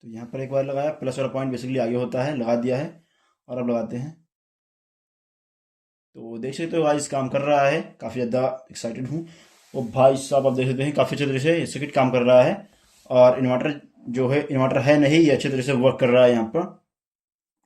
तो यहाँ पर एक बार लगाया, प्लस वाला पॉइंट बेसिकली आगे होता है, लगा दिया है। और अब लगाते हैं। तो देख सकते हो गाइस काम कर रहा है, काफ़ी ज़्यादा एक्साइटेड हूँ। और भाई साहब आप देख सकते हैं काफ़ी अच्छे तरह से ये सर्किट काम कर रहा है। और इन्वर्टर जो है, इन्वर्टर है नहीं, ये अच्छे तरह से वर्क कर रहा है यहाँ पर।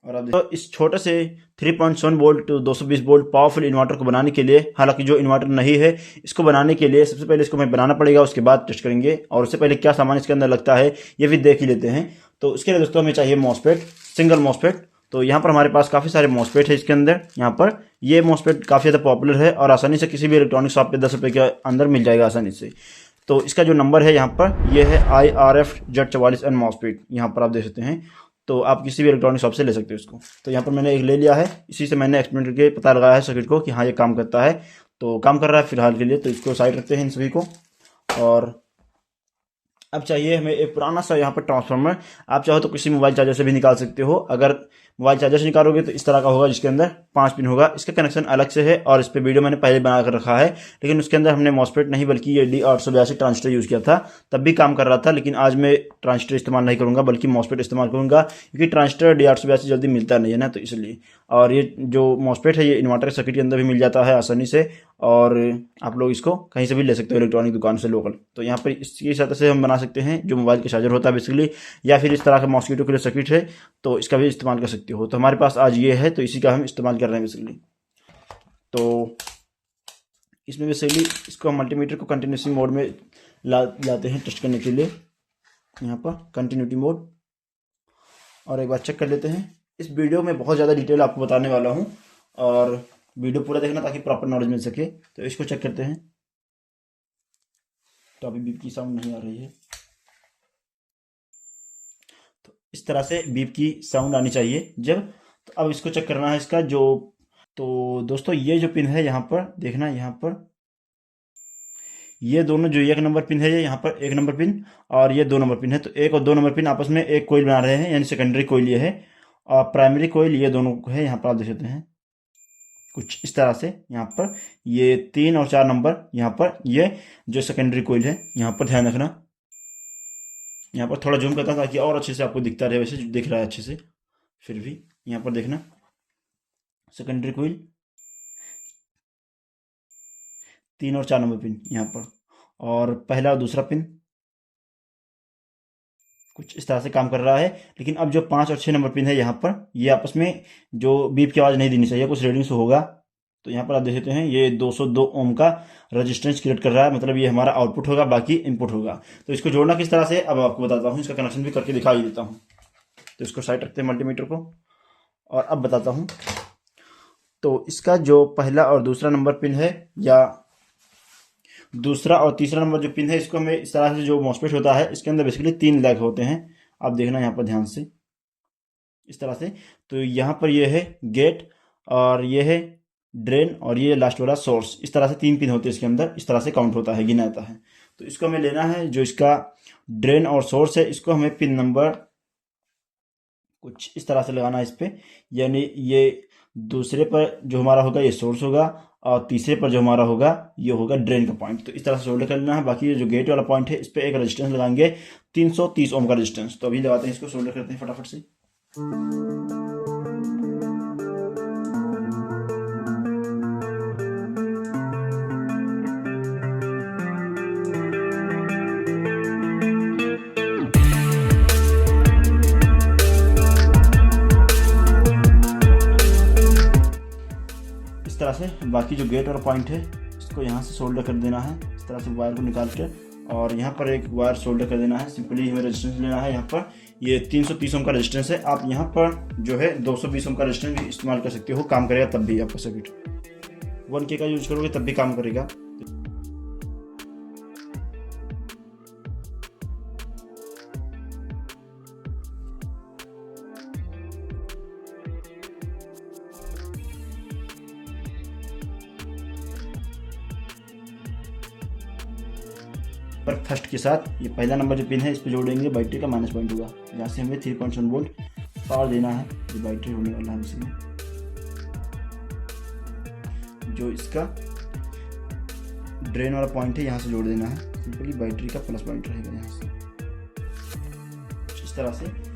और आप देखो इस छोटे से 3.7 वोल्ट 220 वोल्ट पावरफुल इन्वर्टर को बनाने के लिए, हालांकि जो इन्वर्टर नहीं है, इसको बनाने के लिए सबसे पहले इसको हमें बनाना पड़ेगा, उसके बाद टेस्ट करेंगे। और उससे पहले क्या सामान इसके अंदर लगता है ये भी देख ही लेते हैं। तो इसके लिए दोस्तों हमें चाहिए मॉसफेट, सिंगल मॉसफेट। तो यहाँ पर हमारे पास काफ़ी सारे मॉसफेट है इसके अंदर। यहाँ पर ये मॉसफेट काफ़ी ज़्यादा पॉपुलर है और आसानी से किसी भी इलेक्ट्रॉनिक शॉप पे 10 रुपये के अंदर मिल जाएगा आसानी से। तो इसका जो नंबर है यहाँ पर, ये है IRF-Z44N मॉसफेट। यहाँ पर आप देख सकते हैं। तो आप किसी भी इलेक्ट्रॉनिक शॉप से ले सकते हो इसको। तो यहाँ पर मैंने एक ले लिया है, इसी से मैंने एक्सपेरिमेंट करके पता लगाया है सर्किट को कि हाँ ये काम करता है। तो काम कर रहा है फिलहाल के लिए, तो इसको साइड रखते हैं इन सभी को। और अब चाहिए हमें एक पुराना सा यहाँ पर ट्रांसफार्मर। आप चाहो तो किसी मोबाइल चार्जर से भी निकाल सकते हो। अगर मोबाइल चार्जर से निकालोगे तो इस तरह का होगा, जिसके अंदर 5 पिन होगा। इसका कनेक्शन अलग से है और इस पर वीडियो मैंने पहले बना कर रखा है, लेकिन उसके अंदर हमने मॉसफेट नहीं बल्कि ये D882 ट्रांजिस्टर यूज़ किया था, तब भी काम कर रहा था। लेकिन आज मैं ट्रांजिस्टर इस्तेमाल नहीं करूँगा बल्कि मॉसफेट इस्तेमाल करूँगा, क्योंकि ट्रांजिस्टर D882 जल्दी मिलता नहीं है ना, तो इसलिए। और ये जो मॉसफेट है ये इन्वर्टर सर्किट के अंदर भी मिल जाता है आसानी से, और आप लोग इसको कहीं से भी ले सकते हो इलेक्ट्रॉनिक दुकान से लोकल। तो यहाँ पर इसकी सहायता से हम बना सकते हैं जो मोबाइल का चार्जर होता है बेसिकली, या फिर इस तरह का मॉस्किटो के लिए सर्किट है तो इसका भी इस्तेमाल कर सकते हो। तो हमारे पास आज ये है, तो इसी का हम इस्तेमाल कर रहे हैं बेसिकली। तो इसमें बेसिकली इसको हम मल्टीमीटर को कंटिन्यूसी मोड में लाते हैं टेस्ट करने के लिए। यहाँ पर कंटिन्यूटी मोड, और एक बार चेक कर लेते हैं। इस वीडियो में बहुत ज़्यादा डिटेल आपको बताने वाला हूँ, और वीडियो पूरा देखना ताकि प्रॉपर नॉलेज मिल सके। तो इसको चेक करते हैं। तो अभी बीप की साउंड नहीं आ रही है, तो इस तरह से बीप की साउंड आनी चाहिए जब। तो अब इसको चेक करना है इसका जो। तो दोस्तों ये जो पिन है यहाँ पर देखना, यहाँ पर ये दोनों जो 1 नंबर पिन है, ये यहाँ पर 1 नंबर पिन और ये 2 नंबर पिन है। तो 1 और 2 नंबर पिन आपस में एक कोइल बना रहे हैं, यानी सेकेंडरी कोइल ये है, और प्राइमरी कोइल ये दोनों है। यहाँ पर आप देख सकते हैं कुछ इस तरह से। यहाँ पर ये 3 और 4 नंबर, यहाँ पर ये जो सेकेंडरी कोइल है। यहाँ पर ध्यान रखना, यहाँ पर थोड़ा जूम करता ताकि और अच्छे से आपको दिखता रहे, वैसे दिख रहा है अच्छे से फिर भी। यहाँ पर देखना सेकेंडरी कोइल 3 और 4 नंबर पिन यहाँ पर, और पहला और दूसरा पिन कुछ इस तरह से काम कर रहा है। लेकिन अब जो 5 और 6 नंबर पिन है यहाँ पर, ये आपस में जो बीप की आवाज़ नहीं देनी चाहिए, कुछ रीडिंग से होगा। तो यहाँ पर आप देख सकते हैं ये 202 ओम का रजिस्टेंस क्रिएट कर रहा है, मतलब ये हमारा आउटपुट होगा, बाकी इनपुट होगा। तो इसको जोड़ना किस तरह से अब आपको बताता हूँ, इसका कनेक्शन भी करके दिखाई देता हूँ। तो इसको साइड रखते हैं मल्टीमीटर को, और अब बताता हूँ। तो इसका जो पहला और दूसरा नंबर पिन है, या दूसरा और तीसरा नंबर जो पिन है, इसको हमें इस तरह से, जो मॉसफेट होता है इसके अंदर बेसिकली 3 लेग होते हैं। आप देखना यहाँ पर ध्यान से इस तरह से। तो यहाँ पर ये है गेट, और ये है ड्रेन, और ये लास्ट वाला सोर्स। इस तरह से 3 पिन होते हैं इसके अंदर, इस तरह से काउंट होता है, गिना जाता है। तो इसको हमें लेना है, जो इसका ड्रेन और सोर्स है, इसको हमें पिन नंबर कुछ इस तरह से लगाना है इस पर। यानी ये दूसरे पर जो हमारा होगा ये सोर्स होगा, और तीसरे पर जो हमारा होगा ये होगा ड्रेन का पॉइंट। तो इस तरह से सोल्डर कर लेना है। बाकी ये जो गेट वाला पॉइंट है, इस पर एक रेजिस्टेंस लगाएंगे 330 ओम का रेजिस्टेंस। तो अभी लगाते हैं, इसको सोल्डर करते हैं फटाफट से। इस तरह से बाकी जो गेट वाला पॉइंट है, इसको यहाँ से सोल्डर कर देना है इस तरह से, वायर को निकाल के। और यहाँ पर एक वायर सोल्डर कर देना है। सिंपली हमें रेजिस्टेंस लेना है। यहाँ पर ये 330 ओम का रेजिस्टेंस है। आप यहाँ पर जो है 220 ओम का रेजिस्टेंस भी इस्तेमाल कर सकते हो, काम करेगा तब भी आपका सर्किट। 1K का यूज करोगे तब भी काम करेगा। पर फर्स्ट के साथ ये पहला नंबर जो पिन है, इस पर जोड़ेंगे बैटरी का माइनस पॉइंट होगा, जहाँ से हमें 3.7 वोल्ट पावर देना है। ये बैटरी होने वाला है इसमें, जो इसका ड्रेन वाला पॉइंट है यहाँ से जोड़ देना है। सिंपली बैटरी का प्लस पॉइंट रहेगा यहाँ से इस तरह से।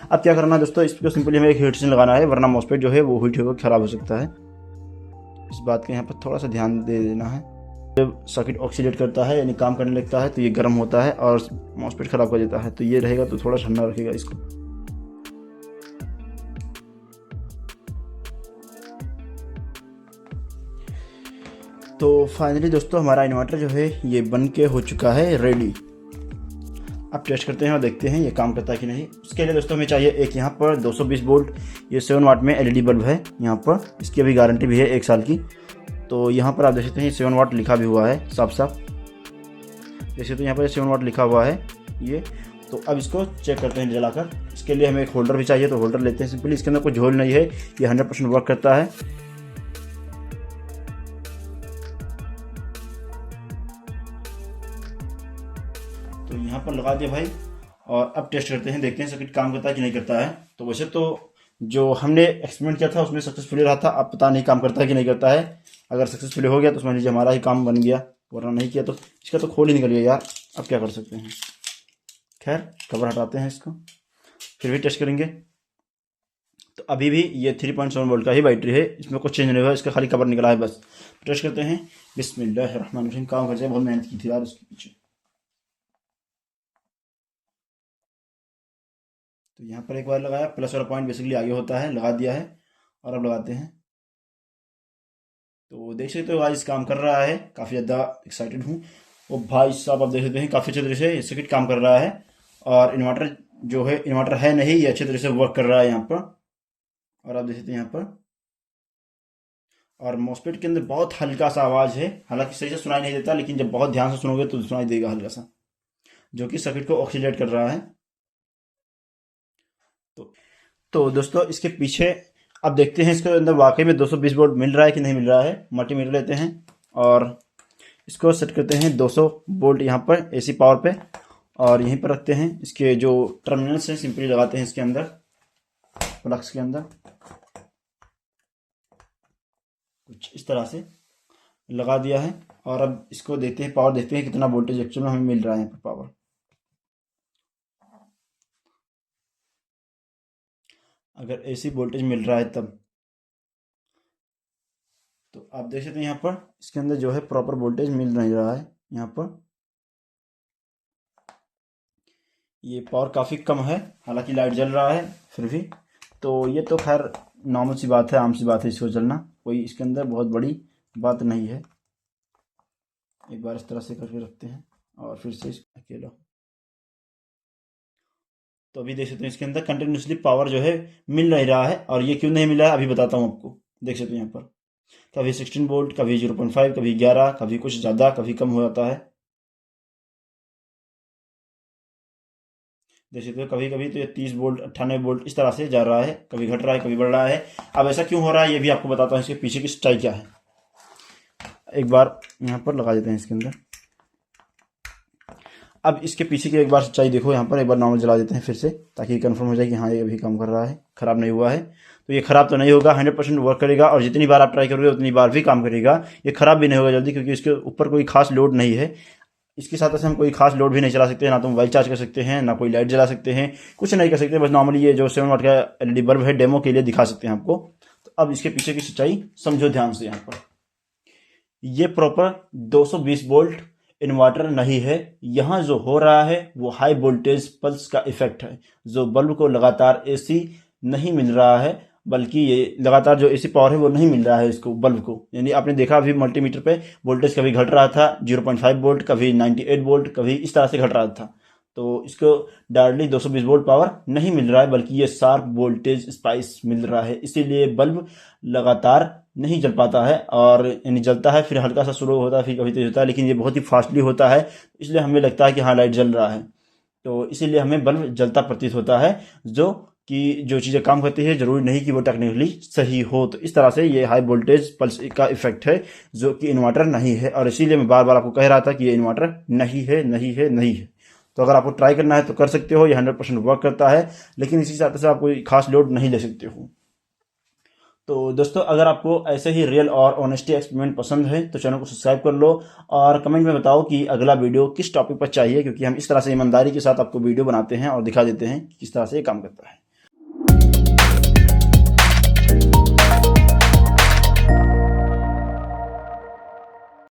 अब क्या करना है दोस्तों, इसको सिंपली हमें एक हीट सिंक लगाना है, वरना मॉसफेट जो है वो हीट होकर ख़राब हो सकता है। इस बात का यहाँ पर थोड़ा सा ध्यान दे देना है। जब सर्किट ऑक्सीडेट करता है यानी काम करने लगता है तो ये गर्म होता है और मॉसफेट ख़राब कर देता है। तो ये रहेगा तो थोड़ा ठंडा रखेगा इसको। तो फाइनली दोस्तों हमारा इन्वर्टर जो है ये बन के हो चुका है रेडी। अब टेस्ट करते हैं और देखते हैं ये काम करता है कि नहीं। उसके लिए दोस्तों हमें चाहिए एक यहाँ पर 220 वोल्ट ये 7 वाट में एलईडी बल्ब है यहाँ पर। इसकी अभी गारंटी भी है 1 साल की। तो यहाँ पर आप देख सकते हैं 7 वाट लिखा भी हुआ है साफ साफ। जैसे तो यहाँ पर 7 वाट लिखा हुआ है ये। तो अब इसको चेक करते हैं जलाकर। इसके लिए हमें एक होल्डर भी चाहिए, तो होल्डर लेते हैं सिंपली। इसके अंदर कोई झोल नहीं है, ये 100% वर्क करता है। तो यहाँ पर लगा दिया भाई, और अब टेस्ट करते हैं, देखते हैं सर्किट काम करता है कि नहीं करता है। तो वैसे तो जो हमने एक्सपेरिमेंट किया था उसमें सक्सेसफुली रहा था। अब पता नहीं काम करता है कि नहीं करता है। अगर सक्सेसफुली हो गया तो समझ लीजिए हमारा ही काम बन गया, वरना नहीं किया तो इसका तो खोल ही निकल गया यार। अब क्या कर सकते हैं। खैर कवर हटाते हैं इसको, फिर भी टेस्ट करेंगे। तो अभी भी ये 3.7 वोल्ट का ही बैटरी है, इसमें कुछ चेंज नहीं हुआ, इसका खाली कवर निकला है बस। टेस्ट करते हैं। बिस्मिल्लाहिर्रहमानिर्रहीम। काम कर जाए, बहुत मेहनत की थी यार उसके पीछे। तो यहाँ पर एक बार लगाया, प्लस वाला पॉइंट बेसिकली आगे होता है, लगा दिया है। और अब लगाते हैं। तो देख सकते हो गाइस काम कर रहा है, काफ़ी ज़्यादा एक्साइटेड हूँ। और भाई साहब आप देख सकते हैं काफ़ी अच्छे तरह से सर्किट काम कर रहा है। और इन्वर्टर जो है, इन्वर्टर है नहीं, ये अच्छे तरह से वर्क कर रहा है यहाँ पर। और आप देख सकते हैं यहाँ पर। और मॉसफेट के अंदर बहुत हल्का सा आवाज़ है, हालांकि सही से सुनाई नहीं देता, लेकिन जब बहुत ध्यान से सुनोगे तो सुनाई देगा हल्का सा, जो कि सर्किट को ऑक्सीडेट कर रहा है। तो दोस्तों इसके पीछे अब देखते हैं इसके अंदर वाकई में 220 वोल्ट मिल रहा है कि नहीं मिल रहा है। मल्टीमीटर लेते हैं और इसको सेट करते हैं 200 वोल्ट यहाँ पर एसी पावर पे, और यहीं पर रखते हैं। इसके जो टर्मिनल्स हैं सिंपली लगाते हैं इसके अंदर, प्लग्स के अंदर कुछ इस तरह से लगा दिया है। और अब इसको देखते हैं पावर, देखते हैं कितना वोल्टेज एक्चुअल में हमें मिल रहा है यहाँ पर पावर। अगर एसी वोल्टेज मिल रहा है तब तो आप देख सकते हैं यहाँ पर इसके अंदर जो है प्रॉपर वोल्टेज मिल नहीं रहा है। यहाँ पर ये पावर काफ़ी कम है, हालांकि लाइट जल रहा है फिर भी। तो ये तो खैर नॉर्मल सी बात है, आम सी बात है इसको जलना, कोई इसके अंदर बहुत बड़ी बात नहीं है। एक बार इस तरह से करके रखते हैं और फिर से अकेला। तो अभी देख सकते हैं इसके अंदर कंटिन्यूसली पावर जो है मिल नहीं रहा है। और ये क्यों नहीं मिल रहा है अभी बताता हूँ आपको। देख सकते हैं यहाँ पर कभी 16 वोल्ट, कभी 0.5, कभी 11, कभी कुछ ज़्यादा, कभी कम हो जाता है। देख सकते हो कभी कभी तो ये 30 वोल्ट, 98 वोल्ट इस तरह से जा रहा है, कभी घट रहा है, कभी बढ़ रहा है। अब ऐसा क्यों हो रहा है ये भी आपको बताता हूँ, इसके पीछे की सच्चाई क्या है। एक बार यहाँ पर लगा देते हैं इसके अंदर। अब इसके पीछे की एक बार सच्चाई देखो, यहाँ पर एक बार नॉर्मल जला देते हैं फिर से, ताकि कंफर्म हो जाए कि हाँ ये अभी काम कर रहा है, ख़राब नहीं हुआ है। तो ये ख़राब तो नहीं होगा, 100% वर्क करेगा। और जितनी बार आप ट्राई करोगे उतनी बार भी काम करेगा, ये ख़राब भी नहीं होगा जल्दी, क्योंकि इसके ऊपर कोई खास लोड नहीं है। इसके साथ हम कोई खास लोड भी नहीं चला सकते, ना तो मोबाइल चार्ज कर सकते हैं, ना कोई लाइट जला सकते हैं, कुछ नहीं कर सकते। बस नॉर्मली ये जो 7 वाट का एलईडी बल्ब है डेमो के लिए दिखा सकते हैं आपको। तो अब इसके पीछे की सच्चाई समझो ध्यान से। यहाँ पर ये प्रॉपर 220 वोल्ट इन्वर्टर नहीं है। यहाँ जो हो रहा है वो हाई वोल्टेज पल्स का इफेक्ट है। जो बल्ब को लगातार एसी नहीं मिल रहा है, बल्कि ये लगातार जो एसी पावर है वो नहीं मिल रहा है इसको, बल्ब को। यानी आपने देखा अभी मल्टीमीटर पे वोल्टेज कभी घट रहा था 0.5 वोल्ट, कभी 98 वोल्ट, कभी इस तरह से घट रहा था। तो इसको डायरेक्टली 220 वोल्ट पावर नहीं मिल रहा है, बल्कि ये शार्प वोल्टेज स्पाइस मिल रहा है। इसीलिए बल्ब लगातार नहीं जल पाता है, और यानी जलता है फिर हल्का सा स्लो होता है, फिर कभी तेज होता है, लेकिन ये बहुत ही फास्टली होता है। इसलिए हमें लगता है कि हाँ लाइट जल रहा है, तो इसीलिए हमें बल्ब जलता प्रतीत होता है, जो कि जो चीज़ें काम करती है ज़रूरी नहीं कि वो टेक्निकली सही हो। तो इस तरह से ये हाई वोल्टेज पल्स का इफेक्ट है जो कि इन्वर्टर नहीं है, और इसीलिए मैं बार बार आपको कह रहा था कि ये इन्वर्टर नहीं है, नहीं है, नहीं है। तो अगर आपको ट्राई करना है तो कर सकते हो, ये 100% वर्क करता है, लेकिन इसी हिसाब से आप कोई खास लोड नहीं ले सकते हो। तो दोस्तों, अगर आपको ऐसे ही रियल और ऑनेस्टी एक्सपेरिमेंट पसंद है तो चैनल को सब्सक्राइब कर लो, और कमेंट में बताओ कि अगला वीडियो किस टॉपिक पर चाहिए, क्योंकि हम इस तरह से ईमानदारी के साथ आपको वीडियो बनाते हैं और दिखा देते हैं कि किस तरह से ये काम करता है।